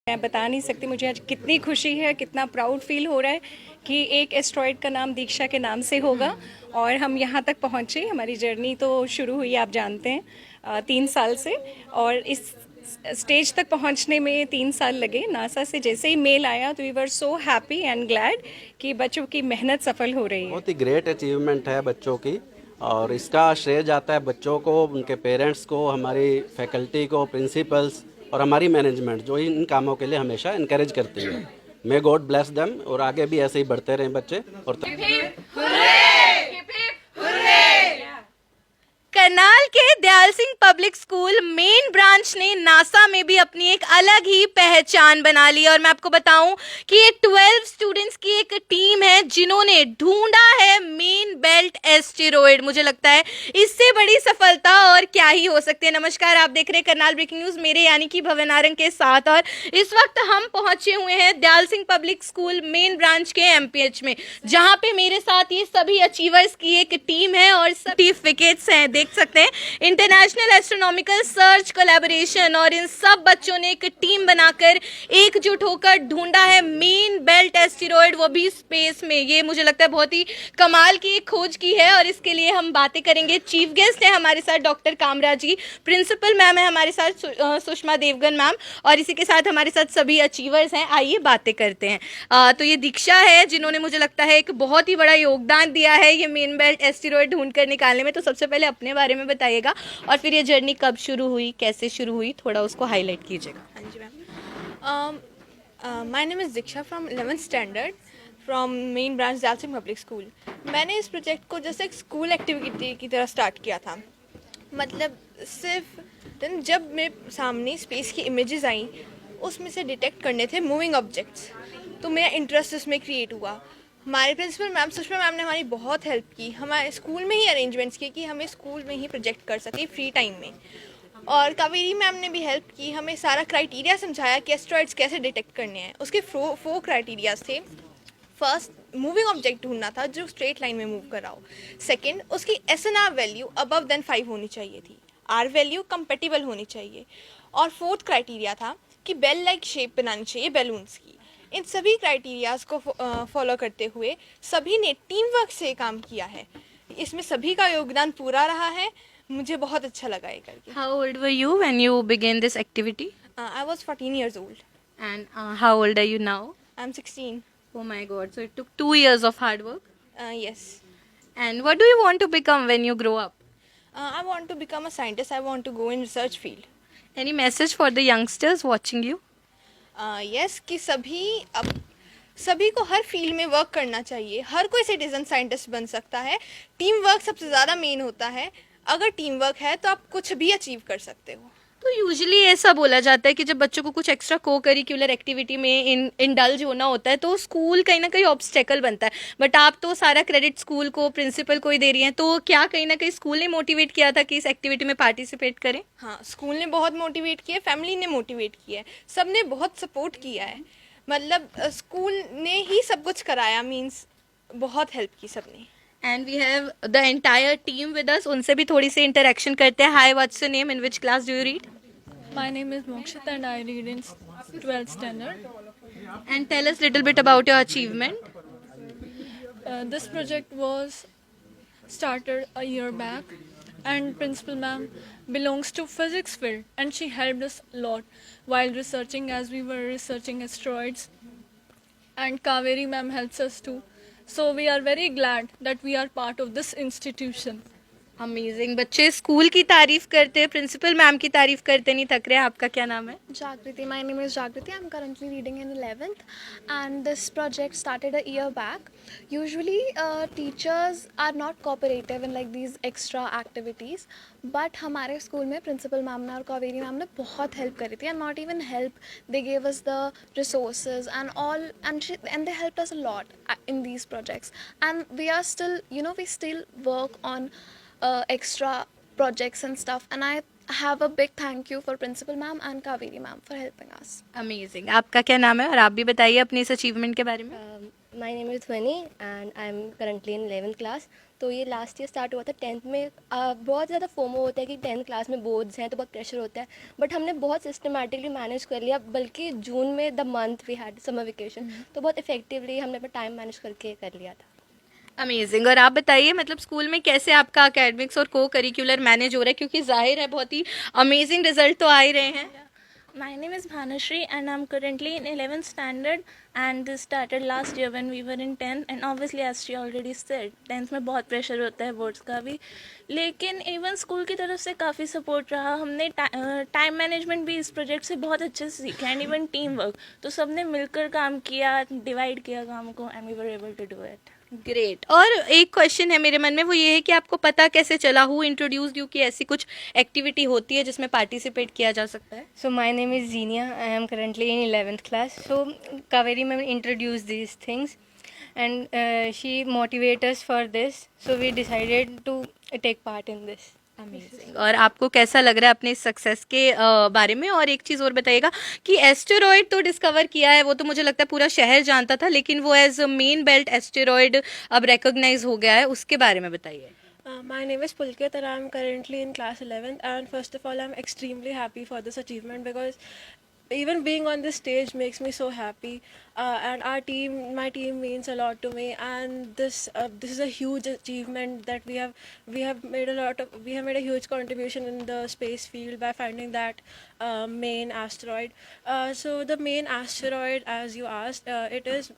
मैं बता नहीं सकती मुझे आज कितनी खुशी है, कितना प्राउड फील हो रहा है कि एक एस्ट्रॉयड का नाम दीक्षा के नाम से होगा और हम यहाँ तक पहुँचे। हमारी जर्नी तो शुरू हुई आप जानते हैं 3 साल से, और इस स्टेज तक पहुँचने में 3 साल लगे। नासा से जैसे ही मेल आया तो we were so happy and glad कि बच्चों की मेहनत सफल हो रही है। बहुत ही ग्रेट अचीवमेंट है बच्चों की, और इसका श्रेय जाता है बच्चों को, उनके पेरेंट्स को, हमारी फैकल्टी को, प्रिंसिपल्स और हमारी मैनेजमेंट जो इन कामों के लिए हमेशा इनकरेज करती है। मे गॉड ब्लेस देम, और आगे भी ऐसे ही बढ़ते रहें बच्चे। और करनाल के Dayal Singh public school main branch ने नासा में भी अपनी एक अलग ही पहचान बना ली। और मैं आपको बताऊं कि ये 12 स्टूडेंट्स की एक टीम है जिन्होंने ढूंढा है मेन बेल्ट एस्टेरॉयड। मुझे लगता है इससे बड़ी सफलता और क्या ही हो सकती है। नमस्कार, आप देख रहे हैं करनाल ब्रेकिंग न्यूज, मेरे यानी कि भवन आरंग के साथ। और इस वक्त हम पहुंचे हुए हैं Dayal Singh public school main branch के एमपीएच में, जहां पे मेरे साथ ये सभी अचीवर्स की एक टीम है और सर्टिफिकेट्स हैं, देख सकते हैं, इंटरनेशनल एस्ट्रोनॉमिकल सर्च कोलैबोरेशन। और इन सब बच्चों ने एक टीम बनाकर एकजुट होकर ढूंढा है मेन बेल्ट एस्टेरॉयड, वो भी स्पेस में। ये मुझे लगता है बहुत ही कमाल की एक खोज की है और इसके लिए हम बातें करेंगे। चीफ गेस्ट है हमारे साथ डॉक्टर कामरा जी, प्रिंसिपल मैम है हमारे साथ सुषमा देवगन मैम, और इसी के साथ हमारे साथ सभी अचीवर्स हैं। आइए बातें करते हैं। तो ये दीक्षा है जिन्होंने मुझे लगता है एक बहुत ही बड़ा योगदान दिया है ये मेन बेल्ट एस्टेरॉयड ढूंढ कर निकालने में। तो सबसे पहले अपने बारे में बताइएगा और फिर ये जर्नी कब शुरू हुई, कैसे शुरू हुई, थोड़ा उसको हाईलाइट कीजिएगा। हाँ जी ma'am. My name is Diksha from 11th standard from main branch Dayal Singh public school. मैंने इस प्रोजेक्ट को जैसे एक स्कूल एक्टिविटी की तरह स्टार्ट किया था। मतलब सिर्फ देन जब मेरे सामने स्पेस की इमेजेस आई, उसमें से डिटेक्ट करने थे मूविंग ऑब्जेक्ट्स, तो मेरा इंटरेस्ट उसमें क्रिएट हुआ। हमारे प्रिंसिपल मैम सुषमा मैम ने हमारी बहुत हेल्प की, हमारे स्कूल में ही अरेंजमेंट्स किए कि हमें स्कूल में ही प्रोजेक्ट कर सके फ्री टाइम में। और कावेरी मैम ने भी हेल्प की, हमें सारा क्राइटेरिया समझाया कि एस्ट्रॉइड्स कैसे डिटेक्ट करने हैं। उसके 4 क्राइटेरियाज थे। फर्स्ट, मूविंग ऑब्जेक्ट ढूंढना था जो स्ट्रेट लाइन में मूव कर रहा हो। सेकेंड, उसकी SNR वैल्यू अबव देन 5 होनी चाहिए थी, R वैल्यू कंपेटिबल होनी चाहिए। और फोर्थ क्राइटेरिया था कि बेल लाइक शेप बनानी चाहिए बैलून्स की। इन सभी क्राइटेरियाज को फॉलो करते हुए सभी ने टीम वर्क से काम किया है। इसमें सभी का योगदान पूरा रहा है, मुझे बहुत अच्छा लगा ये करके। How old were you when you began this activity? I was 14 years old. And how old are you now? I'm 16. Oh my God! So it took 2 years of hard work. Yes. And what do you want to become when you grow up? I want to become a scientist. I want to go in research field. Any message for the youngsters watching you? Yes, कि सभी को हर field में work करना चाहिए। हर कोई citizen scientist बन सकता है। टीम वर्क सबसे ज़्यादा मेन होता है। अगर टीम वर्क है तो आप कुछ भी अचीव कर सकते हो। तो यूजुअली ऐसा बोला जाता है कि जब बच्चों को कुछ एक्स्ट्रा को करिकुलर एक्टिविटी में इंडल्ज होना होता है तो स्कूल कहीं ना कहीं ऑब्स्टेकल बनता है, बट आप तो सारा क्रेडिट स्कूल को, प्रिंसिपल को ही दे रही हैं। तो क्या कहीं ना कहीं स्कूल ने मोटिवेट किया था कि इस एक्टिविटी में पार्टिसिपेट करें? हाँ, स्कूल ने बहुत मोटिवेट किया, फैमिली ने मोटिवेट किया है, सब ने बहुत सपोर्ट किया है। मतलब स्कूल ने ही सब कुछ कराया, मीन्स बहुत हेल्प की सबने। And we have the entire team with us, उनसे भी थोड़ी सी इंटरेक्शन करते हैं। Hi, what's your name, in which class do you read? My name is Mokshita and I read in 12th standard. And tell us little bit about your achievement. This project was started a year back and Principal Ma'am belongs to physics field and she helped us a lot while researching as we were researching asteroids, and Kaveri Ma'am helps us too. So we are very glad that we are part of this institution. Amazing, बच्चे school की तारीफ करते हैं, principal ma'am की तारीफ करते नहीं थक रहे। आपका क्या नाम है? Jagriti. My name is Jagriti. I'm currently reading in 11th, and this project started a year back. Usually, teachers are not cooperative in like these extra activities, but हमारे स्कूल में प्रिंसिपल मैम ने और Kaveri ma'am ने बहुत help करी थी, and not even help, they gave us the resources and all, and they helped us a lot in these projects, and we are still, we still work on extra projects and stuff, and I have a big thank you for Principal Ma'am and Kaveri Ma'am for helping us. Amazing. आपका क्या नाम है और आप भी बताइए अपनी इस अचीवमेंट के बारे में। माय नेम इज़ ध्वनि and I am currently in 11th class. तो ये लास्ट ईयर स्टार्ट हुआ था 10th में। बहुत ज़्यादा फोमो होता है कि 10th क्लास में बोर्ड्स हैं तो बहुत प्रेशर होता है, बट हमने बहुत सिस्टमेटिकली मैनेज कर लिया। बल्कि जून में the month we had summer vacation, तो बहुत इफेक्टिवली हमने अपना टाइम मैनेज करके कर लिया था। अमेजिंग। और आप बताइए मतलब स्कूल में कैसे आपका एकेडमिक्स और को करिकुलर मैनेज हो रहा है, क्योंकि जाहिर है बहुत ही अमेजिंग रिजल्ट तो आ ही रहे हैं। My name is Bhanushree and I'm currently in 11th standard, and this started last year when we were in 10th, and obviously as she already said 10th में बहुत प्रेशर होता है बोर्ड्स का भी, लेकिन इवन स्कूल की तरफ से काफ़ी सपोर्ट रहा। हमने टाइम मैनेजमेंट भी इस प्रोजेक्ट से बहुत अच्छे से सीखा एंड इवन टीम वर्क, तो सबने मिलकर काम किया, डिवाइड किया काम को and we were able to do it. Great. और एक क्वेश्चन है मेरे मन में, वो ये है कि आपको पता कैसे चला, हु इंट्रोड्यूस्ड यू कि ऐसी कुछ एक्टिविटी होती है जिसमें पार्टिसिपेट किया जा सकता है? So my name is Zenia. I am currently in 11th class. So Kaveri ma'am introduced these things, and she motivated us for this. So we decided to take part in this. Amazing. और आपको कैसा लग रहा है अपने success के बारे में? और एक चीज़ और बताइएगा कि एस्टेरॉयड तो डिस्कवर किया है, वो तो मुझे लगता है पूरा शहर जानता था, लेकिन वो एज मेन बेल्ट एस्टेरॉयड अब रिकॉग्नाइज हो गया है, उसके बारे में बताइए। My name is Pulkit and I am currently in class 11th, and first of all I am extremely happy for this achievement because even being on this stage makes me so happy, and my team means a lot to me, and this is a huge achievement that we have made a huge contribution in the space field by finding that main asteroid. So the main asteroid, as you asked, it is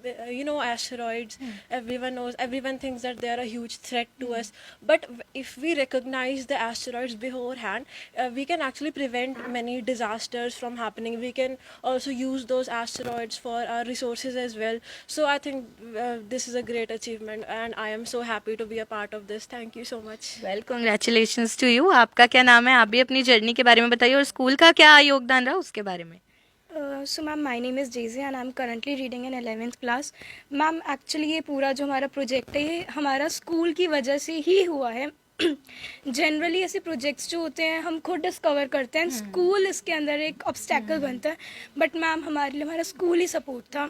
asteroids, everyone thinks that they are a huge threat to us, but if we recognize the asteroids beforehand, we can actually prevent many disasters from happening. We can also use those asteroids for our resources as well. So I think this is a great achievement and I am so happy to be a part of this. Thank you so much. Well, congratulations to you. आपका क्या नाम है? आप भी अपनी journey के बारे में बताइए और स्कूल का क्या योगदान रहा उसके बारे में। So ma'am, my name is Jayzee and I'm currently reading in 11th class. Ma'am actually ये पूरा जो हमारा प्रोजेक्ट है ये हमारा स्कूल की वजह से ही हुआ है। जनरली ऐसे प्रोजेक्ट्स जो होते हैं हम खुद डिस्कवर करते हैं, स्कूल इसके अंदर एक ऑब्स्टेकल बनता है, बट मैम हमारे लिए हमारा स्कूल ही सपोर्ट था।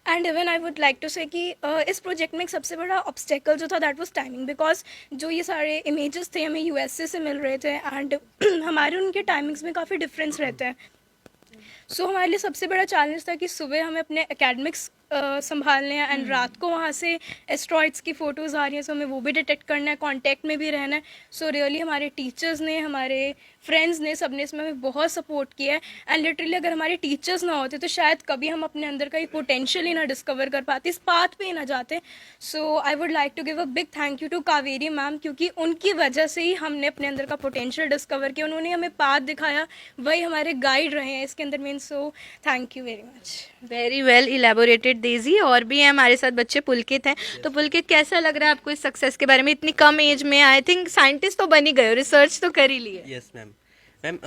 And even I would like to say कि इस प्रोजेक्ट में एक सबसे बड़ा ऑब्स्टेकल जो था दैट वाज टाइमिंग, बिकॉज जो ये सारे इमेजेस थे हमें यूएसए से मिल रहे थे एंड हमारे उनके टाइमिंग्स में काफ़ी डिफरेंस रहता है। सो हमारे लिए सबसे बड़ा चैलेंज था कि सुबह हमें अपने एकेडमिक्स संभालने हैं एंड रात को वहाँ से एस्ट्रॉइड्स की फ़ोटोज़ आ रही हैं, सो हमें वो भी डिटेक्ट करना है, कांटेक्ट में भी रहना है। सो रियली हमारे टीचर्स ने, हमारे फ्रेंड्स ने, सबने इसमें हमें बहुत सपोर्ट किया है एंड लिटरली अगर हमारे टीचर्स ना होते तो शायद कभी हम अपने अंदर का एक पोटेंशियल ही ना डिस्कवर कर पाते, इस पाथ पे ही ना जाते। So I would like to give a big thank you to Kaveri ma'am, क्योंकि उनकी वजह से ही हमने अपने अंदर का पोटेंशियल डिस्कवर किया, उन्होंने हमें पाथ दिखाया, वही हमारे गाइड रहे हैं इसके अंदर main. So thank you very much. Very well elaborated Daisy. और भी है हमारे साथ बच्चे, पुलकित हैं। तो पुलकित कैसा लग रहा है आपको इस सक्सेस के बारे में? इतनी कम एज में आई थिंक साइंटिस्ट तो बन ही गए, रिसर्च तो कर ही ली है। Yes ma'am. मैम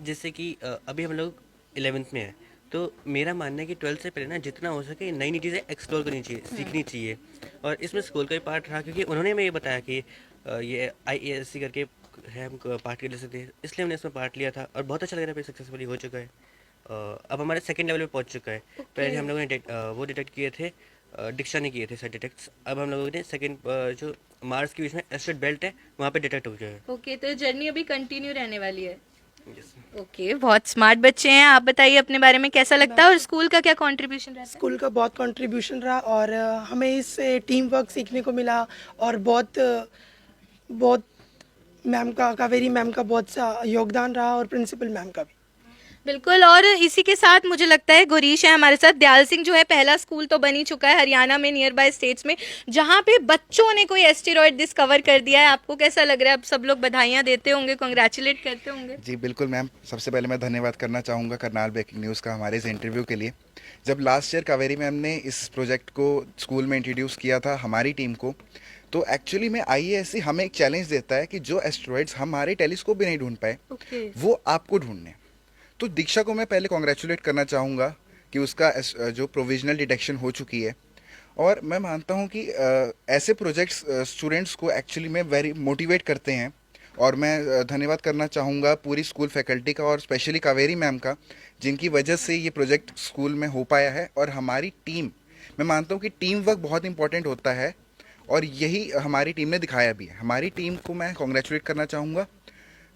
जैसे कि अभी हम लोग 11th में हैं, तो मेरा मानना है कि 12th से पहले ना जितना हो सके नई नई चीज़ें एक्सप्लोर करनी चाहिए, सीखनी चाहिए, और इसमें स्कूल का भी पार्ट रहा, क्योंकि उन्होंने हमें ये बताया कि ये IASC करके है, हम पार्ट ले सकते हैं, इसलिए हमने इसमें पार्ट लिया था और बहुत अच्छा लग रहा है, सक्सेसफुली हो चुका है। अब हमारे सेकंड लेवल पे पहुंच चुका है। पहले हम लोगों ने वो डिटेक्ट किए थे, दीक्षा ने किए थे सर डिटेक्ट्स। अब हम लोगों ने सेकंड जो मार्स के बीच में एस्टेरॉयड बेल्ट है वहाँ पे डिटेक्ट हो गया है। ओके, तो जर्नी अभी कंटिन्यू रहने वाली है। ओके, बहुत स्मार्ट बच्चे हैं। आप बताइए अपने बारे में कैसा लगता है और स्कूल का क्या कंट्रीब्यूशन रहता है? स्कूल का बहुत कंट्रीब्यूशन रहा और हमें इससे टीम वर्क सीखने को मिला और बहुत मैम का, कावेरी मैम का बहुत सा योगदान रहा और प्रिंसिपल मैम का भी। बिल्कुल। और इसी के साथ मुझे लगता है गुरीश है हमारे साथ। दयाल सिंह जो है पहला स्कूल तो बन ही चुका है हरियाणा में, नियर बाय स्टेट्स में, जहाँ पे बच्चों ने कोई एस्टेरॉयड डिस्कवर कर दिया है। आपको कैसा लग रहा है? अब सब लोग बधाइयाँ देते होंगे, कॉन्ग्रेचुलेट करते होंगे। जी बिल्कुल मैम, सबसे पहले मैं धन्यवाद करना चाहूँगा करनाल ब्रेकिंग न्यूज़ का हमारे इस इंटरव्यू के लिए। जब लास्ट ईयर कावेरी मैम ने इस प्रोजेक्ट को स्कूल में इंट्रोड्यूस किया था हमारी टीम को, तो एक्चुअली में IASC हमें एक चैलेंज देता है कि जो एस्टेरॉयड्स हमारे टेलीस्कोप भी नहीं ढूंढ पाए वो आपको ढूंढने। तो दीक्षा को मैं पहले कॉन्ग्रेचुलेट करना चाहूँगा कि उसका जो प्रोविजनल डिटेक्शन हो चुकी है, और मैं मानता हूँ कि ऐसे प्रोजेक्ट्स स्टूडेंट्स को एक्चुअली में वेरी मोटिवेट करते हैं। और मैं धन्यवाद करना चाहूँगा पूरी स्कूल फैकल्टी का और स्पेशली कावेरी मैम का, जिनकी वजह से ये प्रोजेक्ट स्कूल में हो पाया है और हमारी टीम मैं मानता हूँ कि टीम वर्क बहुत इंपॉर्टेंट होता है और यही हमारी टीम ने दिखाया भी है। हमारी टीम को मैं कॉन्ग्रेचुलेट करना चाहूँगा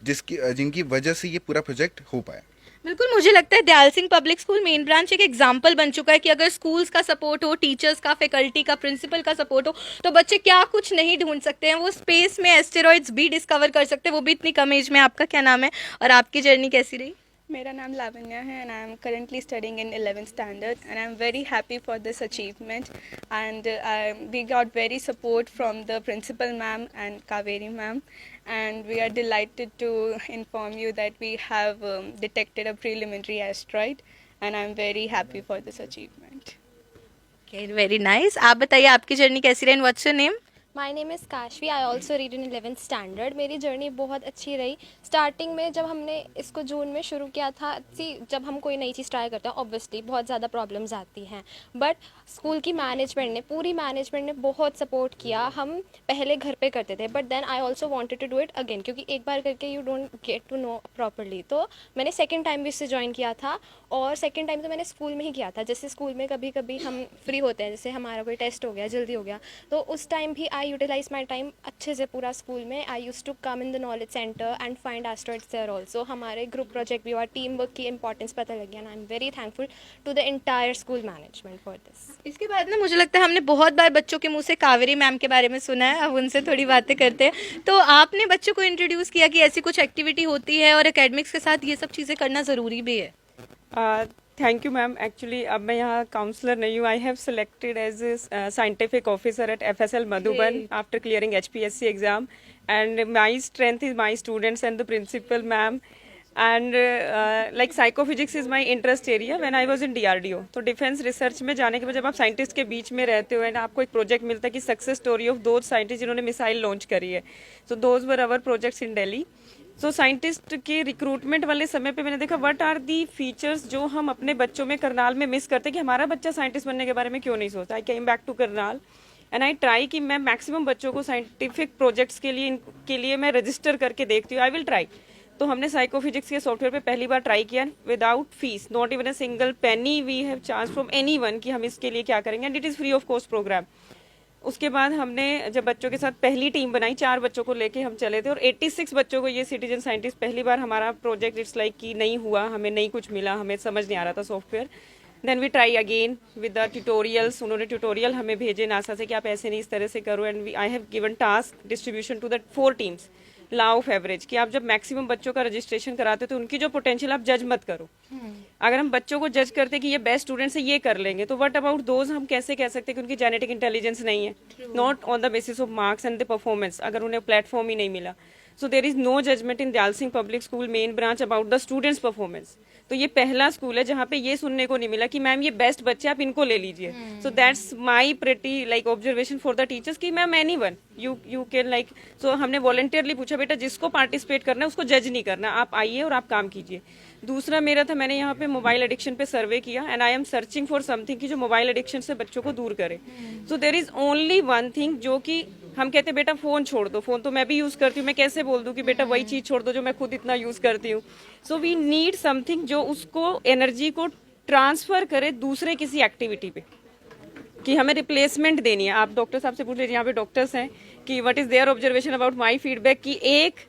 जिनकी वजह से ये पूरा प्रोजेक्ट हो पाया। बिल्कुल, मुझे लगता है Dayal Singh public school main branch एक एग्जाम्पल बन चुका है कि अगर स्कूल्स का सपोर्ट हो, टीचर्स का, फैकल्टी का, प्रिंसिपल का सपोर्ट हो, तो बच्चे क्या कुछ नहीं ढूंढ सकते हैं। वो स्पेस में एस्टेरॉइड्स भी डिस्कवर कर सकते हैं, वो भी इतनी कम एज में। आपका क्या नाम है और आपकी जर्नी कैसी रही? मेरा नाम लावण्या है and I am currently studying in 11th standard and I am very happy for this achievement and we got very support from the principal ma'am and Kaveri ma'am and we are delighted to inform you that we have detected a preliminary asteroid and I am very happy for this achievement. Okay, very nice. आप बताइए आपकी journey कैसी रही? What's your name? My name is Kashvi, I also read in 11th standard. मेरी journey बहुत अच्छी रही। Starting में जब हमने इसको जून में शुरू किया था, जब हम कोई नई चीज़ ट्राई करते हैं ऑब्वियसली बहुत ज़्यादा प्रॉब्लम्स आती हैं, बट स्कूल की मैनेजमेंट ने, पूरी मैनेजमेंट ने बहुत सपोर्ट किया। हम पहले घर पे करते थे but then I also wanted to do it again, क्योंकि एक बार करके you don't get to know properly. तो मैंने सेकेंड टाइम भी इससे ज्वाइन किया था और सेकेंड टाइम तो मैंने स्कूल में ही किया था। जैसे स्कूल में कभी कभी हम फ्री होते हैं, जैसे हमारा कोई टेस्ट हो गया, जल्दी हो गया, तो उस टाइम भी आई यूटिलाइज माई टाइम अच्छे से पूरा स्कूल में। I use to come in the knowledge centre and find asteroids there also. हमारे ग्रुप प्रोजेक्ट भी हुआ, टीम वर्क की इंपॉर्टेंस पता लग गया, and I am very thankful to the entire school management for this. इसके बाद ना मुझे लगता है हमने बहुत बार बच्चों के मुंह से कावेरी मैम के बारे में सुना है, अब उनसे थोड़ी बातें करते हैं। तो आपने बच्चों को इंट्रोड्यूस किया कि ऐसी कुछ एक्टिविटी होती है और एकेडमिक्स के साथ ये सब चीज़ें करना ज़रूरी भी है। Thank you ma'am. एक्चुअली अब मैं यहाँ काउंसलर नहीं हूँ। I have selected as scientific officer at FSL Madhuban after clearing HPSC exam and my strength is my students and the principal ma'am and like psychophysics is my interest area when I was in DRDO। तो defence research में जाने के बाद जब आप scientist के बीच में रहते हो एंड आपको एक प्रोजेक्ट मिलता है कि success story of those scientist जिन्होंने मिसाइल लॉन्च करी है, so those were our projects in Delhi. So scientist के रिक्रूटमेंट वाले समय पे मैंने देखा व्हाट आर दी फीचर्स जो हम अपने बच्चों में करनाल में मिस करते हैं कि हमारा बच्चा साइंटिस्ट बनने के बारे में क्यों नहीं सोचता। I came back to Karnal and I try कि मैं मैक्सिमम बच्चों को साइंटिफिक प्रोजेक्ट्स के लिए मैं रजिस्टर करके देखती हूँ। I will try. तो हमने साइकोफिजिक्स के सॉफ्टवेयर पे पहली बार ट्राई किया without fees, not even a single penny we have charge from anyone कि हम इसके लिए क्या करेंगे, and it is free of cost programme. उसके बाद हमने जब बच्चों के साथ पहली टीम बनाई, 4 बच्चों को लेके हम चले थे और 86 बच्चों को ये सिटीजन साइंटिस्ट, पहली बार हमारा प्रोजेक्ट इट्स लाइक कि नहीं हुआ, हमें नहीं कुछ मिला, हमें समझ नहीं आ रहा था software. Then we try again with the tutorials. उन्होंने ट्यूटोरियल हमें भेजे नासा से कि आप ऐसे नहीं इस तरह से करो, and I have given task distribution to the 4 teams, law of average, कि आप जब मैक्सिमम बच्चों का रजिस्ट्रेशन कराते हो तो उनकी जो पोटेंशियल आप जज मत करो। अगर हम बच्चों को जज करते हैं कि ये बेस्ट स्टूडेंट्स है, ये कर लेंगे, तो व्हाट अबाउट दोज, हम कैसे कह सकते हैं कि उनकी जेनेटिक इंटेलिजेंस नहीं है, not on the basis of marks and the performance, अगर उन्हें प्लेटफॉर्म ही नहीं मिला। So there is no judgement in Dayal Singh public school main branch about the students performance. तो ये पहला स्कूल है जहाँ पे ये सुनने को नहीं मिला कि मैम ये बेस्ट बच्चे आप इनको ले लीजिए। So that's my pretty like observation for the teachers कि ma'am anyone you can like. So हमने वॉलंटियरली पूछा बेटा जिसको पार्टिसिपेट करना है उसको जज नहीं करना, आप आइए और आप काम कीजिए। दूसरा मेरा था, मैंने यहाँ पे मोबाइल एडिक्शन पे सर्वे किया and I am searching for something कि जो मोबाइल एडिक्शन से बच्चों को दूर करे। So there is only one thing जो कि हम कहते हैं बेटा फोन छोड़ दो, फोन तो मैं भी यूज करती हूँ, मैं कैसे बोल दूँ कि बेटा वही चीज छोड़ दो जो मैं खुद इतना यूज करती हूँ। सो वी नीड समथिंग जो उसको एनर्जी को ट्रांसफर करे दूसरे किसी एक्टिविटी पे, कि हमें रिप्लेसमेंट देनी है। आप डॉक्टर साहब से पूछ लीजिए, यहाँ पे डॉक्टर्स हैं, कि what is their observation about my feedback, कि एक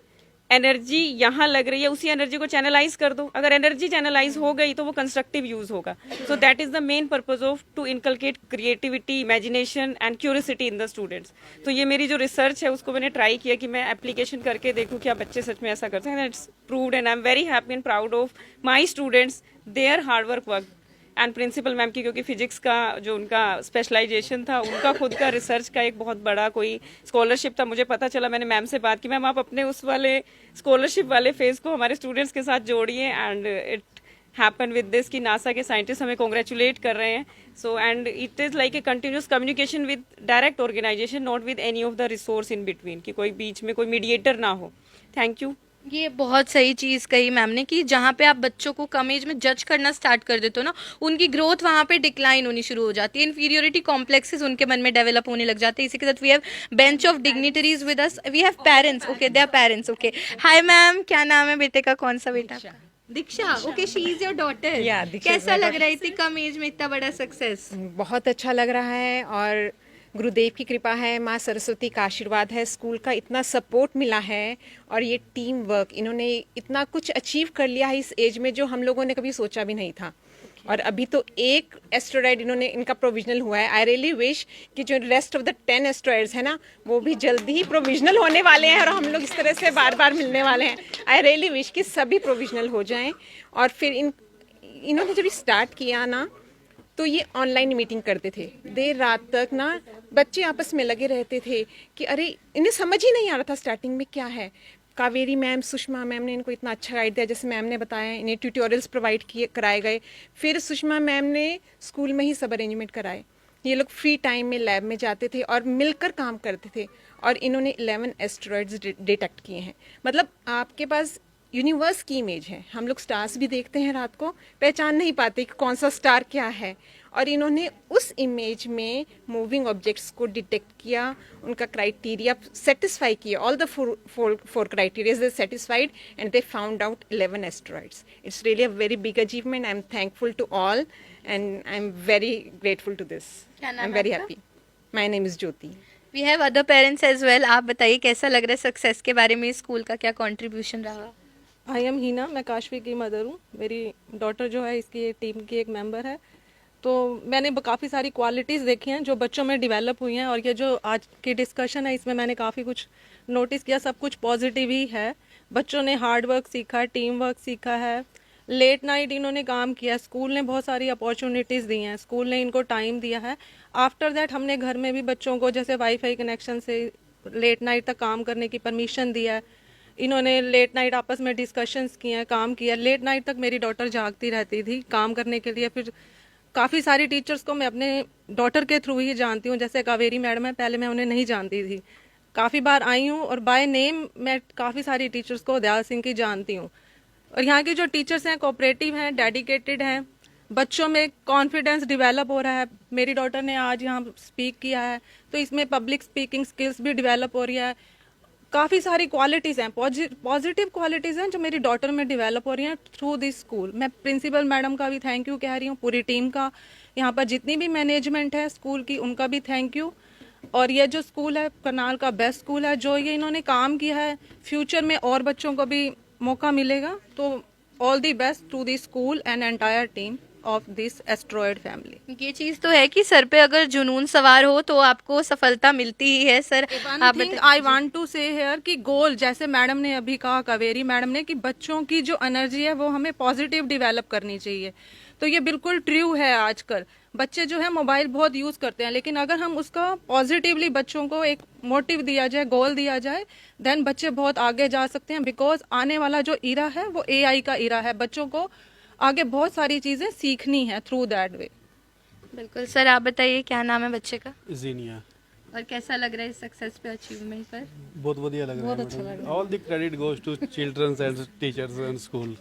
एनर्जी यहाँ लग रही है, उसी एनर्जी को चैनलाइज कर दो। अगर एनर्जी चैनलाइज हो गई तो वो कंस्ट्रक्टिव यूज होगा। So that is the main purpose of to inculcate creativity, imagination and curiosity in the students. तो ये मेरी जो रिसर्च है उसको मैंने ट्राई किया कि मैं एप्लीकेशन करके देखूँ क्या बच्चे सच में ऐसा करते हैं। It's proved and I am very happy and proud of my students, their hard work work and principal ma'am की, क्योंकि फिजिक्स का जो उनका स्पेशलाइजेशन था, उनका खुद का रिसर्च का एक बहुत बड़ा कोई स्कॉलरशिप था। मुझे पता चला, मैंने मैम से बात की, मैम आप अपने उस वाले स्कॉलरशिप वाले फेज को हमारे स्टूडेंट्स के साथ जोड़िए, and it happen with this कि नासा के साइंटिस्ट हमें कॉन्ग्रेचुलेट कर रहे हैं। So and it is like a continuous communication with direct organisation, not with any of the resource in between, कि कोई बीच में कोई मीडिएटर ना हो। Thank you. ये बहुत सही चीज़ कही मैम ने कि जहाँ पे आप बच्चों को कम एज में जज करना स्टार्ट कर देते हो ना, उनकी ग्रोथ वहाँ पे डिक्लाइन होनी शुरू हो जाती है, इन्फीरियोरिटी कॉम्प्लेक्सेस उनके मन में डेवलप होने लग जाते हैं। इसी के साथ we have bench of dignitaries with us, we have parents, okay they are parents, okay. Hi ma'am, क्या नाम है बेटे का, कौन सा बेटा? Diksha, okay, she is your daughter. Yeah, Diksha is कैसा my लग daughter. रहा है इतनी कम एज में इतना बड़ा सक्सेस? बहुत अच्छा लग रहा है और गुरुदेव की कृपा है, माँ सरस्वती का आशीर्वाद है, स्कूल का इतना सपोर्ट मिला है और ये टीम वर्क, इन्होंने इतना कुछ अचीव कर लिया है इस एज में जो हम लोगों ने कभी सोचा भी नहीं था। और अभी तो एक एस्ट्रॉयड इन्होंने इनका प्रोविजनल हुआ है। आई रियली विश कि जो रेस्ट ऑफ द 10 एस्ट्रॉयड्स है ना, वो भी जल्दी ही प्रोविजनल होने वाले हैं और हम लोग इस तरह से बार बार मिलने वाले हैं। आई रियली विश कि सभी प्रोविजनल हो जाएं। और फिर इन्होंने जब स्टार्ट किया ना, तो ये ऑनलाइन मीटिंग करते थे, देर रात तक ना बच्चे आपस में लगे रहते थे कि अरे इन्हें समझ ही नहीं आ रहा था स्टार्टिंग में क्या है। कावेरी मैम, सुषमा मैम ने इनको इतना अच्छा गाइड दिया, जैसे मैम ने बताया, इन्हें ट्यूटोरियल्स प्रोवाइड किए कराए गए। फिर सुषमा मैम ने स्कूल में ही सब अरेंजमेंट कराए। ये लोग फ्री टाइम में लैब में जाते थे और मिलकर काम करते थे और इन्होंने 11 एस्टेरॉइड्स डिटेक्ट किए हैं। मतलब आपके पास यूनिवर्स की इमेज है। हम लोग स्टार्स भी देखते हैं रात को, पहचान नहीं पाते कि कौन सा स्टार क्या है, और इन्होंने उस इमेज में मूविंग ऑब्जेक्ट्स को डिटेक्ट किया, उनका क्राइटेरिया सेटिस्फाई किया, all the four criteria they satisfied and they found out 11 asteroids. It's really a very big achievement. I am thankful to all and I am very grateful to this. क्या नाम I am है very आपका? Happy. My name is Jyoti. We have other parents as well. आप बताइए कैसा लग रहा है सक्सेस के बारे में, स्कूल का क्या कंट्रीब्यूशन रहा? आई एम हीना, मैं काशवी की मदर हूँ। मेरी डॉटर जो है इसकी टीम की एक मेंबर है। तो मैंने काफ़ी सारी क्वालिटीज़ देखी हैं जो बच्चों में डेवलप हुई हैं, और ये जो आज की डिस्कशन है इसमें मैंने काफ़ी कुछ नोटिस किया, सब कुछ पॉजिटिव ही है। बच्चों ने हार्ड वर्क सीखा, टीम वर्क सीखा है, लेट नाइट इन्होंने काम किया, स्कूल ने बहुत सारी अपॉर्चुनिटीज़ दी हैं, स्कूल ने इनको टाइम दिया है। आफ्टर दैट हमने घर में भी बच्चों को जैसे वाईफाई कनेक्शन से लेट नाइट तक काम करने की परमिशन दिया है। इन्होंने लेट नाइट आपस में डिस्कशंस किए हैं, काम किया। लेट नाइट तक मेरी डॉटर जागती रहती थी काम करने के लिए। फिर काफ़ी सारी टीचर्स को मैं अपने डॉटर के थ्रू ही जानती हूँ, जैसे कावेरी मैडम है, पहले मैं उन्हें नहीं जानती थी, काफ़ी बार आई हूँ, और बाय नेम मैं काफ़ी सारी टीचर्स को दयाल सिंह की जानती हूँ। और यहाँ की जो टीचर्स हैं कोऑपरेटिव हैं, डेडिकेटेड हैं, बच्चों में कॉन्फिडेंस डेवलप हो रहा है। मेरी डॉटर ने आज यहाँ स्पीक किया है तो इसमें पब्लिक स्पीकिंग स्किल्स भी डेवलप हो रही है। काफ़ी सारी क्वालिटीज़ हैं, पॉजिटिव क्वालिटीज़ हैं जो मेरी डॉटर में डेवलप हो रही हैं थ्रू दिस स्कूल। मैं प्रिंसिपल मैडम का भी थैंक यू कह रही हूँ, पूरी टीम का, यहाँ पर जितनी भी मैनेजमेंट है स्कूल की उनका भी थैंक यू। और ये जो स्कूल है करनाल का बेस्ट स्कूल है, जो ये इन्होंने काम किया है, फ्यूचर में और बच्चों को भी मौका मिलेगा। तो all the best to the school and entire team of this asteroid family. ये चीज़ तो है कि सर पे अगर जुनून सवार हो तो आपको सफलता मिलती ही है। सर आप आई वांट टू से हेयर कि गोल, जैसे मैडम ने अभी कहा, कावेरी मैडम ने, कि बच्चों की जो एनर्जी है वो हमें पॉजिटिव डेवलप करनी चाहिए। तो ये बिल्कुल ट्रू है। आजकल बच्चे जो है मोबाइल बहुत यूज़ करते हैं, लेकिन अगर हम उसका पॉजिटिवली बच्चों को एक मोटिव दिया जाए, गोल दिया जाए, देन बच्चे बहुत आगे जा सकते हैं। बिकॉज आने वाला जो इरा है वो AI का इरा है। बच्चों को आगे बहुत सारी चीज़ें सीखनी है थ्रू दैट वे। बिल्कुल। सर आप बताइए क्या नाम है बच्चे का? जीनिया। और कैसा लग रहा है सक्सेस पे, अचीवमेंट पर? बहुत बढ़िया लग रहा है। बहुत अच्छा लग रहा है। All the credit goes to childrens and teachers and school.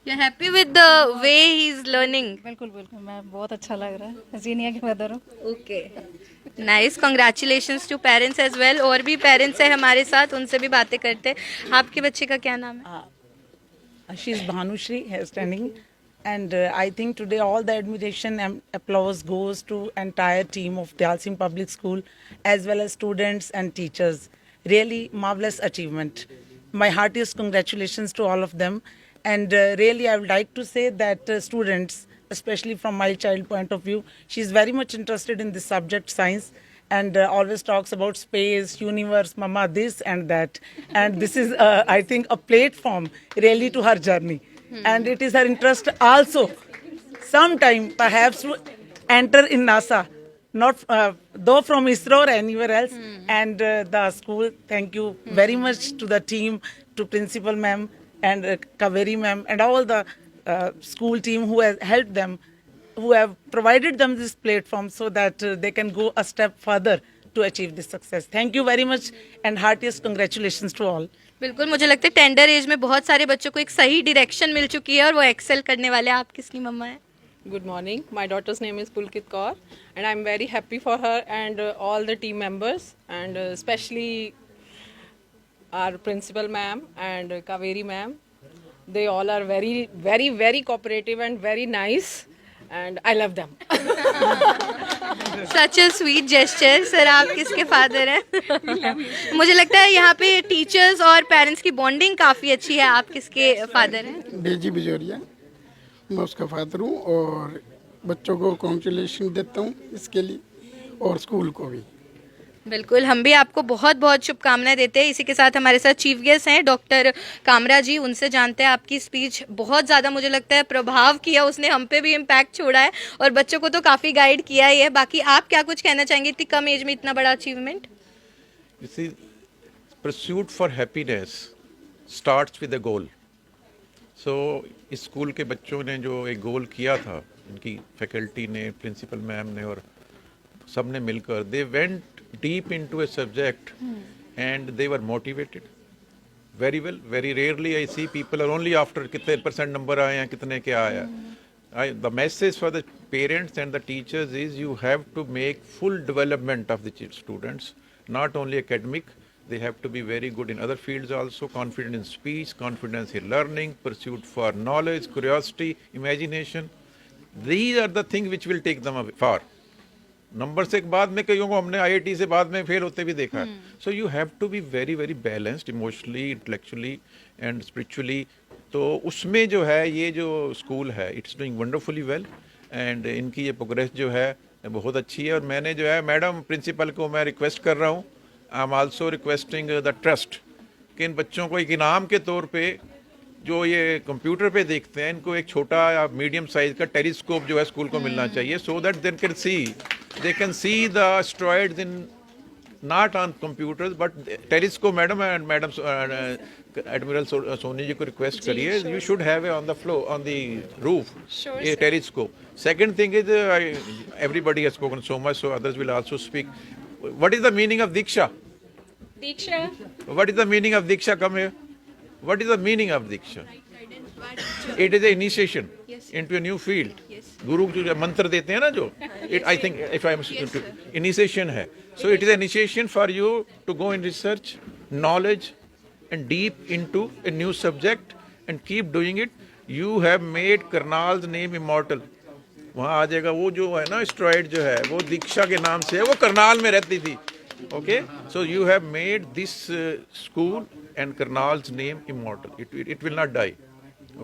You are happy with the way he is learning? बिल्कुल बिल्कुल, मैं बहुत अच्छा लग रहा है। जीनिया की मदर हूँ। Okay, nice, congratulations to parents as well. और भी पेरेंट्स है हमारे साथ, उनसे भी बातें करते हैं। आपके बच्चे का क्या नाम है? She is Bhanushri, here standing, and I think today all the admiration and applause goes to entire team of Dayal Singh Public School as well as students and teachers. Really marvelous achievement. My heartiest congratulations to all of them, and really I would like to say that students, especially from my child point of view, she is very much interested in this subject science. And always talks about space, universe, mama, this and that. And this is, I think, a platform really to her journey. And it is her interest also, sometime perhaps, to enter in NASA, not though from ISRO or anywhere else. And the school, thank you very much to the team, to Principal Ma'am and Kaveri Ma'am and all the school team who has helped them, who have provided them this platform so that they can go a step further to achieve this success. Thank you very much and heartiest congratulations to all. बिल्कुल, मुझे लगता है tender as में बहुत सारे बच्चों को एक सही डायरेक्शन मिल चुकी है और वो एक्सेल करने वाले हैं। आप किसकी मम्मा है? Good morning. My daughter's name is Pulkit Kaur, and I'm very happy for her and all the team members, and especially our principal ma'am and Kaveri ma'am. They all are very, very, very cooperative and very nice, and I love them. Such a sweet gesture. Sir आप किसके father हैं? मुझे लगता है यहाँ पे teachers और parents की बॉन्डिंग काफ़ी अच्छी है। आप किसके फादर हैं? डेजी बिजोरिया, मैं उसका फादर हूँ और बच्चों को कॉन्ग्रेचुलेशन देता हूँ इसके लिए और स्कूल को भी। बिल्कुल, हम भी आपको बहुत बहुत शुभकामनाएं देते हैं। इसी के साथ हमारे साथ चीफ गेस्ट हैं डॉक्टर कामरा जी। उनसे जानते हैं, आपकी स्पीच बहुत ज़्यादा मुझे लगता है प्रभाव किया, उसने हम पे भी इम्पैक्ट छोड़ा है और बच्चों को तो काफ़ी गाइड किया ही है। बाकी आप क्या कुछ कहना चाहेंगे इतनी कम एज में इतना बड़ा achievement? Pursuit for happiness starts with a goal. So इस स्कूल के बच्चों ने जो एक गोल किया था, इनकी फैकल्टी ने, प्रिंसिपल मैम ने और सब ने मिलकर, they went deep into a subject and they were motivated very well. Very rarely I see people are only after कितने % number आए हैं, कितने क्या आया। The message for the parents and the teachers is you have to make full development of the students, not only academic. They have to be very good in other fields also, confident in speech, confidence in learning, pursuit for knowledge, curiosity, imagination. These are the things which will take them far. Number से एक बाद में कईयों को हमने IIT से बाद में फेल होते भी देखा है। So you have to be very very balanced emotionally, intellectually and spiritually. तो उसमें जो है ये जो स्कूल है, it's doing wonderfully well and इनकी ये प्रोग्रेस जो है बहुत अच्छी है। और मैंने जो है मैडम प्रिंसिपल को मैं रिक्वेस्ट कर रहा हूँ, I am also requesting the trust कि इन बच्चों को एक इनाम के तौर पे जो ये कंप्यूटर पे देखते हैं, इनको एक छोटा या मीडियम साइज का टेलीस्कोप जो है स्कूल को मिलना चाहिए, so that they can see the asteroids in not on computers but telescope. Madam and Madam Admiral Soni ji ko request kariye, you should have it on the floor, on the roof, Sure, a telescope. Second thing is everybody has spoken so much, so others will also speak. What is the meaning of Diksha? Diksha. What is the meaning of Diksha? Come here. What is the meaning of Diksha? It is an initiation into a new field. गुरु जो मंत्र देते हैं ना, जो it I think if I am initiation है। So it is initiation for you to go in research, knowledge and deep into a new subject and keep doing it. You have made Karnal's name immortal. वहाँ आ जाएगा वो जो है ना asteroid जो है, वो दीक्षा के नाम से है, वो करनाल में रहती थी। Okay, so you have made this school and Karnal's name immortal. It will not die.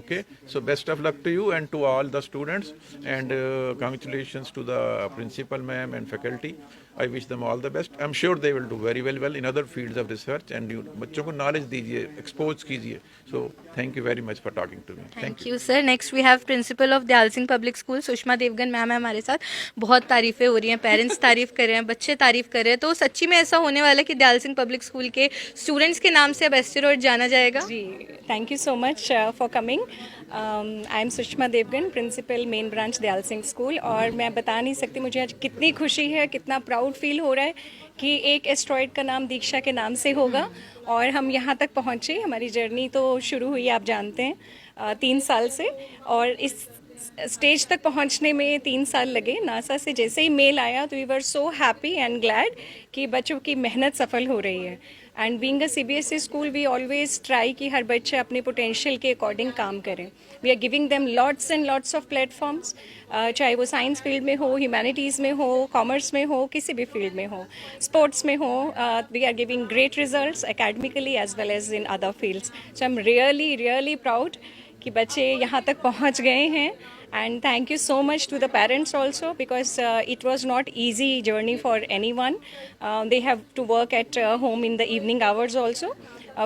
Okay, so best of luck to you and to all the students, and congratulations to the principal ma'am and faculty. I wish them all the best. I'm sure they will do very well in other fields of research, and you बच्चों को knowledge दीजिए, expose कीजिए. So thank you very much for talking to me. Thank you sir. Next we have principal of Dayal Singh public school Sushma Devgan ma'am है हमारे साथ। बहुत तारीफें हो रही हैं, पेरेंट्स तारीफ कर रहे हैं, बच्चे तारीफ कर रहे हैं, तो सच्ची में ऐसा होने वाला है कि दयाल सिंह पब्लिक स्कूल के स्टूडेंट्स के नाम से अब एस्टेरॉयड जाना जाएगा? जी, thank you so much for coming. I am Sushma Devgan, principal main branch Dayal Singh school. और मैं बता नहीं सकती मुझे आज कितनी खुशी है, कितना प्राउड फील हो रहा है कि एक एस्टेरॉयड का नाम दीक्षा के नाम से होगा और हम यहाँ तक पहुँचे। हमारी जर्नी तो शुरू हुई आप जानते हैं 3 साल से, और इस स्टेज तक पहुंचने में 3 साल लगे। नासा से जैसे ही मेल आया तो we were so happy and glad कि बच्चों की मेहनत सफल हो रही है। And being a CBSE school we always try कि हर बच्चे अपने पोटेंशियल के अकॉर्डिंग काम करें। We are giving them lots and lots of platforms, चाहे वो साइंस फील्ड में हो, ह्यूमैनिटीज़ में हो, कॉमर्स में हो, किसी भी फील्ड में हो, स्पोर्ट्स में हो। We are giving great results academically as well as in other fields. So I am really proud कि बच्चे यहाँ तक पहुँच गए हैं। And thank you so much to the parents also, because it was not easy journey for anyone. They have to work at home in the evening hours also.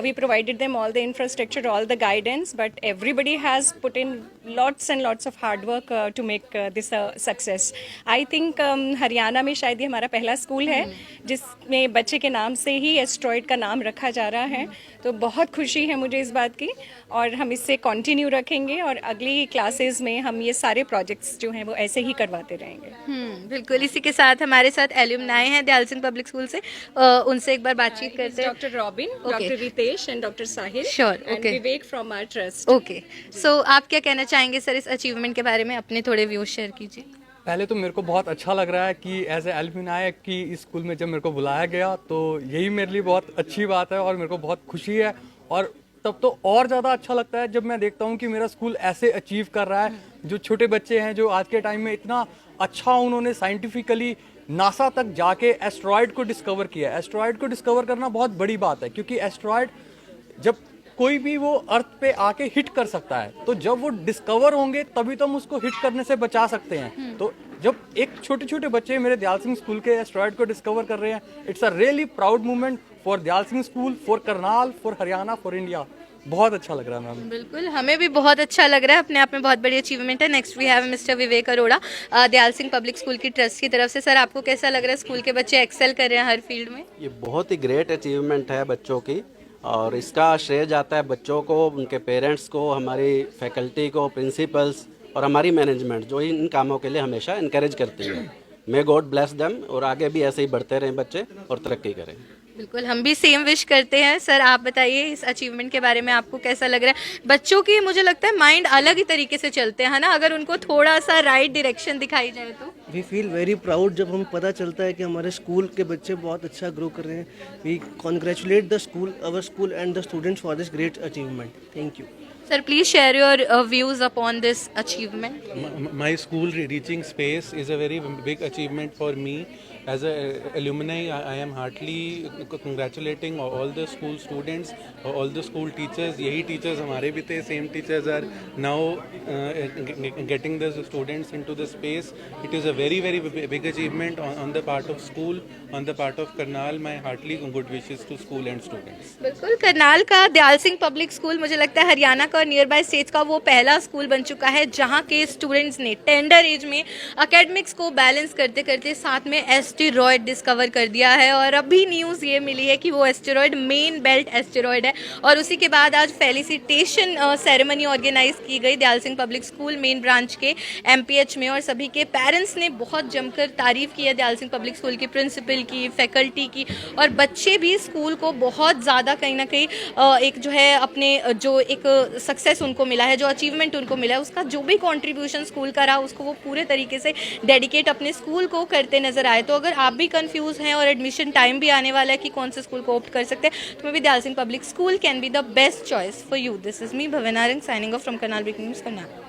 We provided them all the infrastructure, all the guidance, but everybody has put in lots and lots of hard work to make this a success. I think Haryana में शायद ये हमारा पहला school है जिसमें बच्चे के नाम से ही एस्टेरॉयड का नाम रखा जा रहा है। तो बहुत खुशी है मुझे इस बात की, और हम इससे कंटिन्यू रखेंगे और अगली क्लासेस में हम ये सारे प्रोजेक्ट्स जो हैं वो ऐसे ही करवाते रहेंगे। बिल्कुल। इसी के साथ हमारे साथ एल्यूमनाई हैं दयाल सिंह पब्लिक स्कूल से, उनसे एक बार बातचीत करते हैं। Doctor Robin, doctor Ritesh and doctor Sahil, Sure, okay. Vivek from our trust. Okay, so आप क्या कहना चाहेंगे सर इस अचीवमेंट के बारे में? अपने थोड़े व्यूज शेयर कीजिए। पहले तो मेरे को बहुत अच्छा लग रहा है कि एज ए एल्यूमनाई कि इस स्कूल में जब मेरे को बुलाया गया तो यही मेरे लिए बहुत अच्छी बात है और मेरे को बहुत खुशी है। और तब तो और ज़्यादा अच्छा लगता है जब मैं देखता हूँ कि मेरा स्कूल ऐसे अचीव कर रहा है। जो छोटे बच्चे हैं जो आज के टाइम में इतना अच्छा उन्होंने साइंटिफिकली नासा तक जाके एस्ट्रॉयड को डिस्कवर किया। एस्ट्रॉयड को डिस्कवर करना बहुत बड़ी बात है, क्योंकि एस्ट्रॉयड जब कोई भी वो अर्थ पे आके हिट कर सकता है, तो जब वो डिस्कवर होंगे तभी तो हम उसको हिट करने से बचा सकते हैं। तो जब एक छोटे छोटे बच्चे मेरे दयाल सिंह स्कूल के एस्ट्रॉयड को डिस्कवर कर रहे हैं, it's a really proud moment for Dayal Singh school, for Karnal, for Haryana, for India. बहुत अच्छा लग रहा है मैम। बिल्कुल, हमें भी बहुत अच्छा लग रहा है, अपने आप में बहुत बड़ी अचीवमेंट है। Next we have mister Vivek Arora, Dayal Singh public school की ट्रस्ट की तरफ से। सर, आपको कैसा लग रहा है? स्कूल के बच्चे एक्सेल कर रहे हैं हर फील्ड में। ये बहुत ही ग्रेट अचीवमेंट है बच्चों की, और इसका श्रेय जाता है बच्चों को, उनके पेरेंट्स को, हमारी फैकल्टी को, प्रिंसिपल्स और हमारी मैनेजमेंट जो इन कामों के लिए हमेशा इनकरेज करती है। मे गॉड ब्लेस देम, और आगे भी ऐसे ही बढ़ते रहें बच्चे और तरक्की करें। बिल्कुल, हम भी सेम विश करते हैं। सर, आप बताइए इस अचीवमेंट के बारे में, आपको कैसा लग रहा है? बच्चों की मुझे लगता है माइंड अलग ही तरीके से चलते हैं, है ना, अगर उनको थोड़ा सा राइट डायरेक्शन दिखाई जाए तो। वी फील वेरी प्राउड जब हमें पता चलता है कि हमारे स्कूल के बच्चे बहुत अच्छा ग्रो कर रहे हैं। We congratulate the school, our school and the students for this great achievement. Thank you. Sir, please share your views upon this achievement. My school reaching space is a very big achievement for me. As a alumni, I am heartily congratulating all the school students, all the school teachers. यही teachers हमारे भी थे, same teachers are now getting the students into the space. It is a very big achievement on the part of school, on the part of Karnal. My heartily good wishes to school and students. बिल्कुल, करनाल का Dayal Singh public school मुझे लगता है हरियाणा का और near by states का वो पहला स्कूल बन चुका है जहाँ के स्टूडेंट्स ने टेंडर एज में एकेडमिक्स को बैलेंस करते करते साथ में एस्टेरॉयड डिस्कवर कर दिया है। और अभी न्यूज़ ये मिली है कि वो एस्टेरॉयड मेन बेल्ट एस्टेरॉयड है, और उसी के बाद आज फेलिसिटेशन सेरेमनी ऑर्गेनाइज की गई Dayal Singh public school main branch के MPH में, और सभी के पेरेंट्स ने बहुत जमकर तारीफ की है दयाल सिंह पब्लिक स्कूल की, प्रिंसिपल की, फैकल्टी की, और बच्चे भी स्कूल को बहुत ज़्यादा कहीं ना कहीं एक जो है अपने जो एक सक्सेस उनको मिला है, जो अचीवमेंट उनको मिला है, उसका जो भी कंट्रीब्यूशन स्कूल का रहा उसको वो पूरे तरीके से डेडिकेट अपने स्कूल को करते नजर आए। तो अगर आप भी कंफ्यूज हैं और एडमिशन टाइम भी आने वाला है कि कौन से स्कूल को ऑप्ट कर सकते हैं, तो maybe Dayal Singh public school can be the best choice for you. This is me Bhavenarang signing off from Karnal breaking news, Karnal.